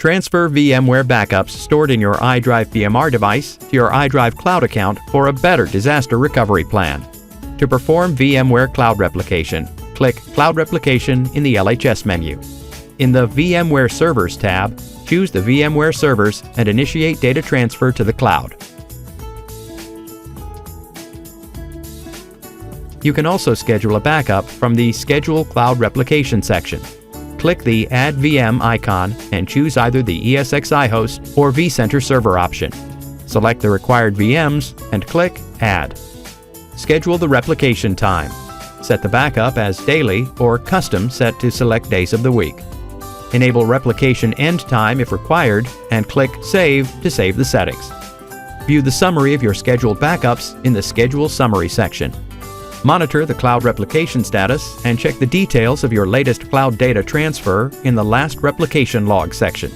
Transfer VMware backups stored in your iDrive BMR device to your iDrive Cloud account for a better disaster recovery plan. To perform VMware Cloud Replication, click Cloud Replication in the LHS menu. In the VMware Servers tab, choose the VMware servers and initiate data transfer to the cloud. You can also schedule a backup from the Schedule Cloud Replication section. Click the Add VM icon and choose either the ESXi host or vCenter server option. Select the required VMs and click Add. Schedule the replication time. Set the backup as daily or custom set to select days of the week. Enable replication end time if required and click Save to save the settings. View the summary of your scheduled backups in the Schedule Summary section. Monitor the cloud replication status and check the details of your latest cloud data transfer in the Last Replication Log section.